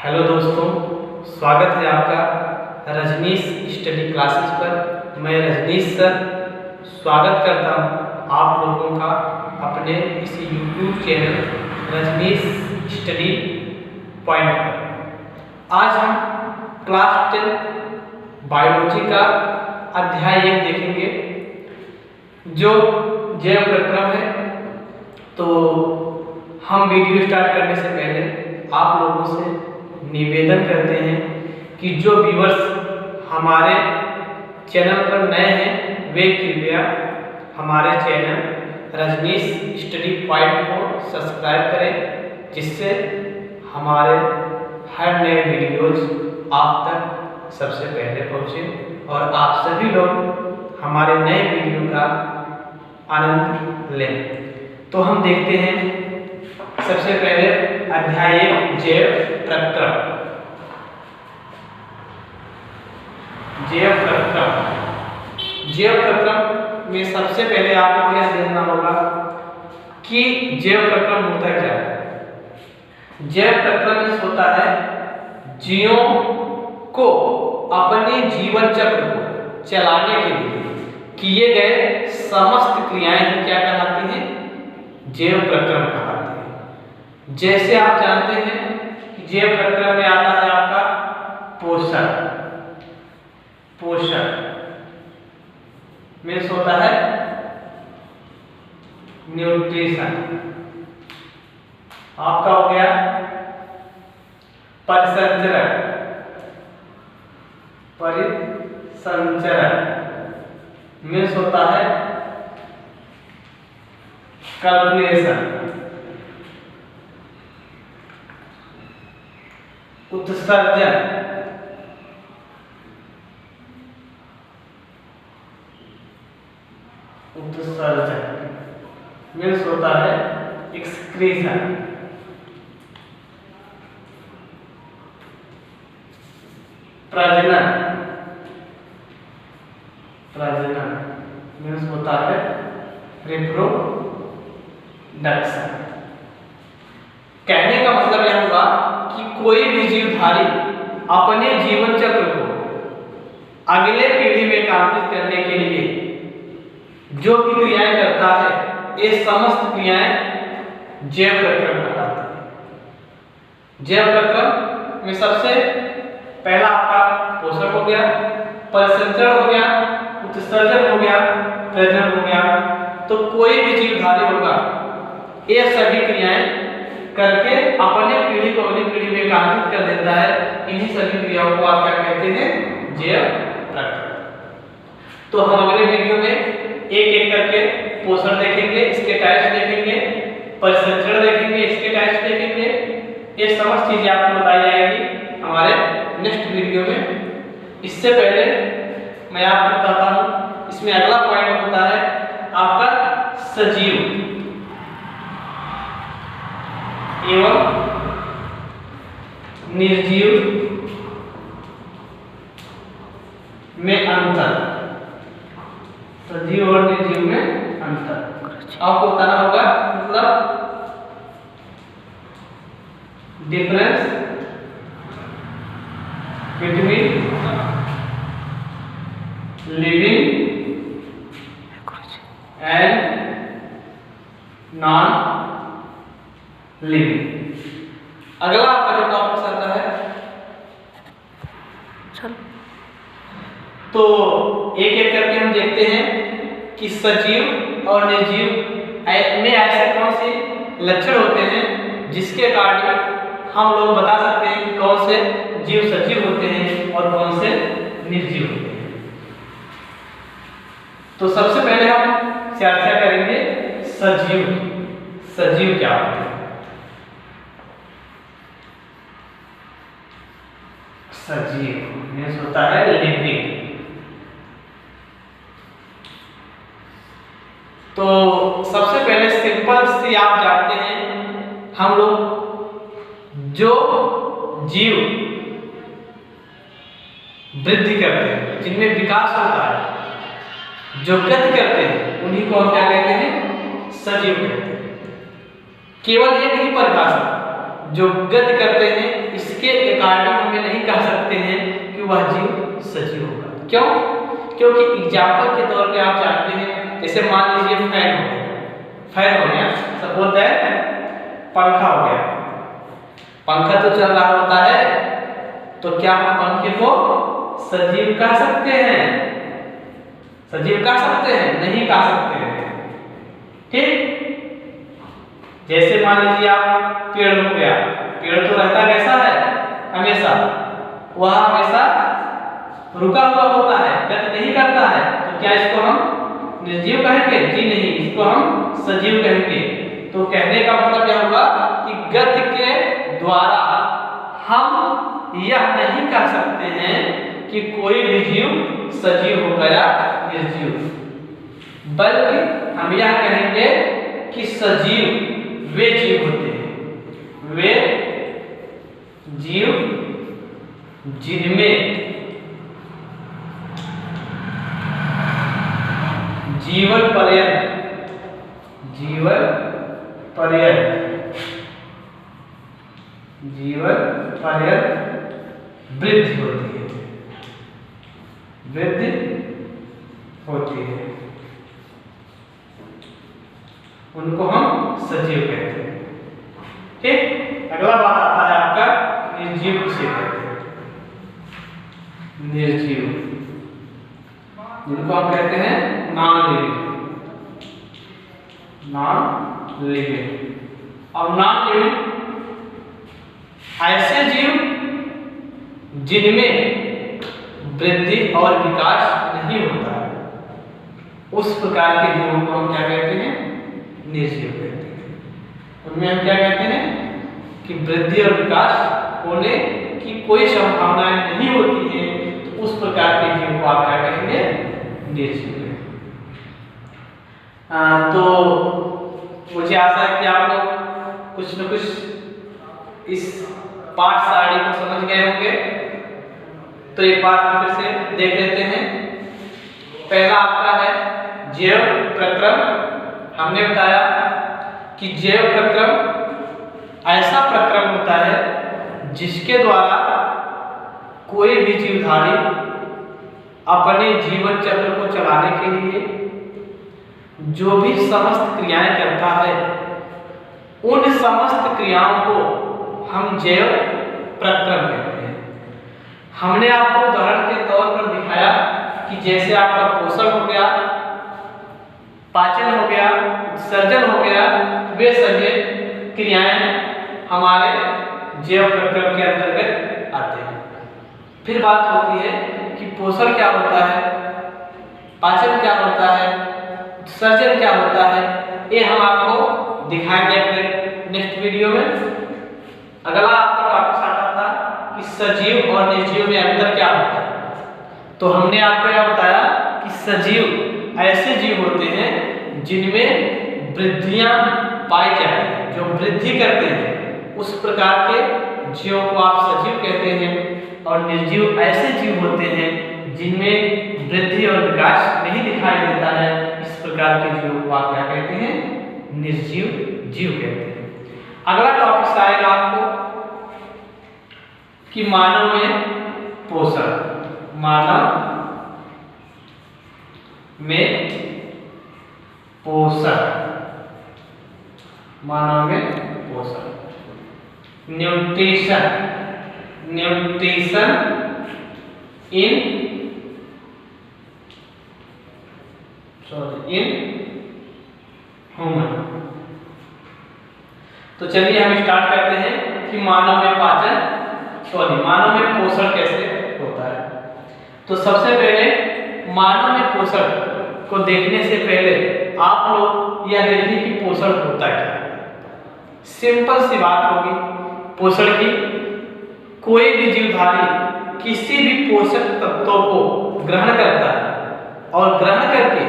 Hello दोस्तों, स्वागत है आपका रजनीश स्टडी क्लासेस पर। मैं रजनीश सर स्वागत करता हूं आप लोगों का अपने इस YouTube channel Rajnish study point पर। आज हम क्लास 10 बायोलॉजी का अध्याय 1 देखेंगे जो जैव प्रक्रम है। तो हम वीडियो स्टार्ट करने से पहले आप लोगों से निवेदन करते हैं कि जो व्यूअर्स हमारे चैनल पर नए हैं वे कृपया हमारे चैनल रजनीश स्टडी पॉइंट को सब्सक्राइब करें, जिससे हमारे हर नए वीडियोज आप तक सबसे पहले पहुँचे और आप सभी लोग हमारे नए वीडियो का आनंद लें। तो हम देखते हैं सबसे पहले अध्याय 1 जैव प्रक्रम। जैव प्रक्रम में सबसे पहले आपको यह देखना होगा कि जैव प्रक्रम होता क्या है। जैव प्रक्रम में होता है जीवों को अपने जीवन चक्र को चलाने के लिए किए गए समस्त क्रियाएं ही क्या कहलाती हैं? जैव प्रक्रम कहलाती है। जैसे आप जानते हैं कि जैव प्रक्रम में आता है आपका पोषण में होता है न्यूट्रिशन, आपका हो गया परिसंचरण में होता है कल्पेशन, उत्सर्जन में होता है एक्सक्रीशन, प्रजनन में होता है रिप्रोडक्शन। कहने का मतलब यह होगा कि कोई भी जीवधारी अपने जीवन चक्र को अगले पीढ़ी में कांपित करने के लिए जो भी क्रियाएं करता है, ये समस्त क्रियाएं जैव प्रक्रम कहलाती हैं। जैव प्रक्रम में सबसे पहला आपका पोषण हो गया, परिसंचरण हो गया, उत्सर्जन हो गया, प्रजनन हो गया। तो कोई भी जीवधारी होगा ये सभी क्रियाएं करके अपने पीढ़ी को अगली पीढ़ी में कांपित कर देता है। इन्हीं सभी क्रियाओं को आप क्या कहते हैं? जैव प्रक्रम। तो हम अगले वीडियो में एक एक करके पोषण देखेंगे, इसके टाइप्स देखेंगे, परिसंचरण देखेंगे, इसके टाइप्स देखेंगे। ये समस्त चीजें आपको बताई जाएगी हमारे नेक्स्ट वीडियो में। इससे पहले मैं आपको बताता हूँ, इसमें अगला पॉइंट होता है आपका सजीव एवं निर्जीव में अंतर। सजीव और निर्जीव में अंतर आपको बताना होगा, मतलब difference between living and non living. अगला आपका जो टॉपिक आता है, तो एक एक करके हम देखते हैं कि सजीव और निर्जीव में ऐसे कौन से लक्षण होते हैं जिसके कारण हम लोग बता सकते हैं कि कौन से जीव सजीव होते हैं और कौन से निर्जीव होते हैं। तो सबसे पहले हम चर्चा करेंगे सजीव क्या होते हैं। सजीव में होता है लिविंग। तो सबसे पहले सिंपल से आप जानते हैं, हम लोग जो जीव वृद्धि करते हैं, जिनमें विकास होता है, जो गति करते हैं, उन्हीं को हम क्या कहते हैं? सजीव कहते हैं। केवल एक ही परिभाषा जो गति करते हैं इसके अकॉर्डिंग हमें नहीं कह सकते हैं कि वह जीव सजीव होगा। क्यों? क्योंकि एग्जाम्पल के तौर पे आप जानते हैं, जैसे मान लीजिए फैन हो गया, सपोज दैट पंखा हो गया। पंखा तो चल रहा होता है, तो क्या हम पंखे को सजीव कह सकते हैं? सजीव कह सकते हैं? नहीं कह सकते हैं। ठीक, जैसे मान लीजिए आप पेड़ हो गया, पेड़ तो रहता कैसा है? हमेशा वह हमेशा रुका हुआ होता है, गति नहीं करता है, तो क्या इसको हम निर्जीव कहेंगे? जी नहीं, इसको हम सजीव कहेंगे। तो कहने का मतलब क्या होगा कि गति के द्वारा हम यह नहीं कह सकते हैं कि कोई भी जीव सजीव होगा या निर्जीव, बल्कि हम यह कहेंगे कि सजीव वे जीव होते हैं, वे जीव जिनमें जीवन पर्यंत वृद्धि होती है, उनको हम सजीव कहते हैं। ठीक, अगला बात आता है आपका निर्जीव किसे कहते हैं? निर्जीव जिनको हम कहते हैं नॉन लिविंग। अब नॉन लिविंग ऐसे जीव जिनमें वृद्धि और विकास नहीं होता है, उस प्रकार के जीवों को हम क्या कहते हैं? निर्जीव कहते हैं। उनमें हम क्या कहते हैं कि वृद्धि और विकास होने की कोई संभावनाएं नहीं होती है, तो उस प्रकार के जीव को आप क्या कहेंगे? निर्जीव। तो मुझे आशा है कि आप लोग कुछ न कुछ इस पाठ सारणी को समझ गए होंगे। तो एक बार फिर से देख लेते हैं। पहला आपका है जैव प्रक्रम। हमने बताया कि जैव प्रक्रम ऐसा प्रक्रम होता है जिसके द्वारा कोई भी जीवधारी अपने जीवन चक्र को चलाने के लिए जो भी समस्त क्रियाएं करता है, उन समस्त क्रियाओं को हम जैव प्रक्रम कहते हैं। हमने आपको उदाहरण के तौर पर दिखाया कि जैसे आपका पोषण हो गया, पाचन हो गया, उत्सर्जन हो गया, वे सभी क्रियाएं हमारे जैव प्रक्रम के अंतर्गत आते हैं। फिर बात होती है कि पोषण क्या होता है, पाचन क्या होता है, उत्सर्जन क्या होता है, ये हम आपको दिखाएंगे अपने नेक्स्ट वीडियो में। अगला आपका टॉपिक आता था कि सजीव और निर्जीव में अंतर क्या होता है। तो हमने आपको यह बताया कि सजीव ऐसे जीव होते हैं जिनमें वृद्धियां पाई जाती हैं, जो वृद्धि करते हैं, उस प्रकार के जीवों को आप सजीव कहते हैं। और निर्जीव ऐसे जीव होते हैं जिनमें वृद्धि और विकास नहीं दिखाई देता है, इस प्रकार के जीवों को आप क्या कहते हैं? निर्जीव जीव कहते हैं। अगला टॉपिक आएगा आपको कि मानव में पोषण। मानव में पोषण न्यूट्रिशन इन ह्यूमन। तो चलिए हम स्टार्ट करते हैं कि मानव में पोषण कैसे होता है। तो सबसे पहले मानव में पोषण को देखने से पहले आप लोग यह देखिए कि पोषण होता क्या है। सिंपल सी बात होगी पोषण की। कोई भी जीवधारी किसी भी पोषक तत्वों को ग्रहण करता है और ग्रहण करके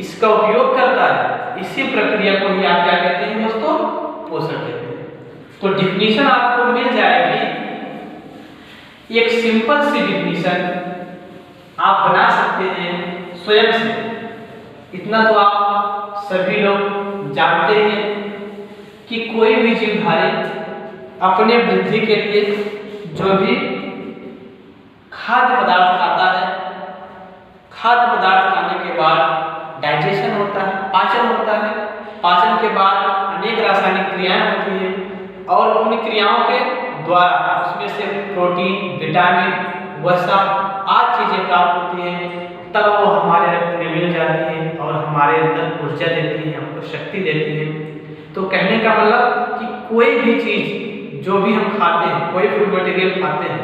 इसका उपयोग करता है, इसी प्रक्रिया को ही आप क्या कहते हैं दोस्तों? पोषण कहते हैं। तो डिफिनीशन आपको मिल जाएगी, एक सिंपल सी डिफिनीशन आप बना सकते हैं स्वयं से। इतना तो आप सभी लोग जानते हैं कि कोई भी जीवधारी अपने वृद्धि के लिए जो भी खाद्य पदार्थ खाता है, खाद्य पदार्थ खाने के बाद डाइजेशन होता है, पाचन होता है, पाचन के बाद अनेक रासायनिक क्रियाएं होती हैं और उन क्रियाओं के द्वारा उसमें से प्रोटीन, विटामिन, वसा आदि चीजें प्राप्त होती हैं। तब वो हमारे रक्त में मिल जाती है और हमारे अंदर ऊर्जा देती है, हमको शक्ति देती है। तो कहने का मतलब कि कोई भी चीज जो भी हम खाते हैं, कोई फूड मटेरियल खाते हैं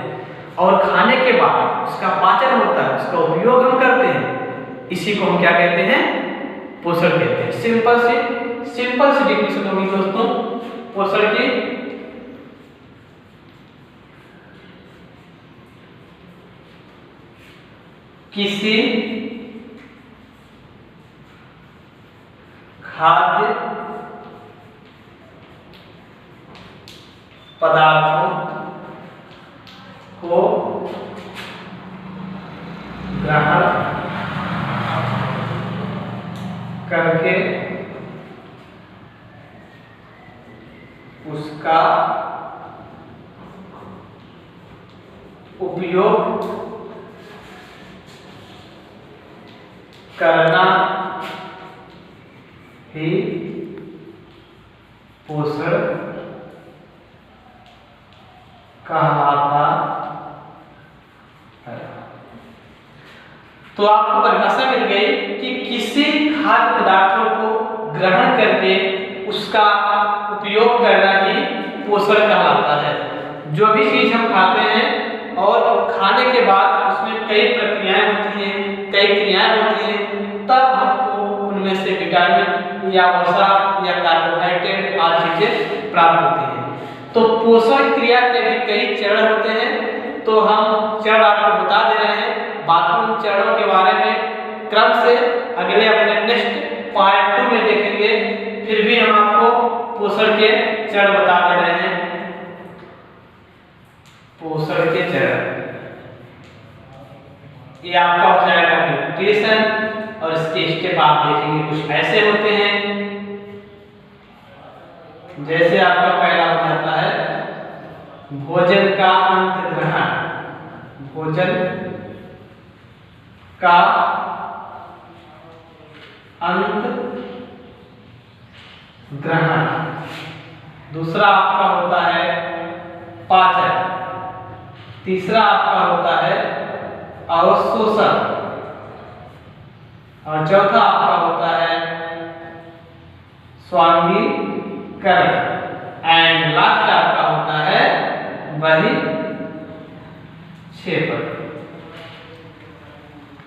और खाने के बाद उसका पाचन होता है, उसका उपयोग हम करते हैं, इसी को हम क्या कहते हैं? पोषण कहते हैं। सिंपल सी डेफिनेशन होगी दोस्तों पोषण की। किसी खाद्य पदार्थों को ग्रहण करके उसका उपयोग करना ही पोषण कहलाता है। तो आपको परिभाषा मिल गई कि किसी खाद्य पदार्थों को ग्रहण करके उसका उपयोग करना ही पोषण कहलाता है। जो भी चीज हम खाते हैं और खाने के बाद उसमें कई प्रक्रियाएं होती हैं, कई क्रियाएं होती हैं, तब हमको उनमें से विटामिन या वसा या कार्बोहाइड्रेट आदि चीजें प्राप्त होती हैं। तो पोषण क्रिया के भी कई चरण होते हैं, तो हम चरण आपको बता दे रहे हैं। बाकी उन चरणों के बारे में क्रम से अगले अपने नेक्स्ट पार्ट 2 में देखेंगे। फिर भी हम आपको पोषण के चरण बता दे रहे हैं। पोषण के चरण ये आपका हो जाएगा न्यूट्रिशन और इसके स्टेप आप देखेंगे कुछ ऐसे होते हैं। जैसे आपका पहला हो जाता है भोजन का अंत ग्रहण। भोजन का अंत ग्रहण। दूसरा आपका होता है पाचन। तीसरा आपका होता है अवशोषण और चौथा आपका होता है स्वांगीकरण एंड लास्ट आपका होता है वही क्षेपण।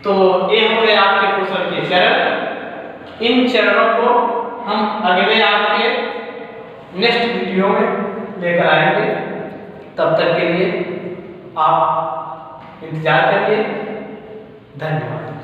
तो ये हो गए आपके पोषण के चरण। इन चरणों को हम अगले आपके नेक्स्ट वीडियो में लेकर आएंगे। तब तक के लिए आप इंतजार करिए। धन्यवाद।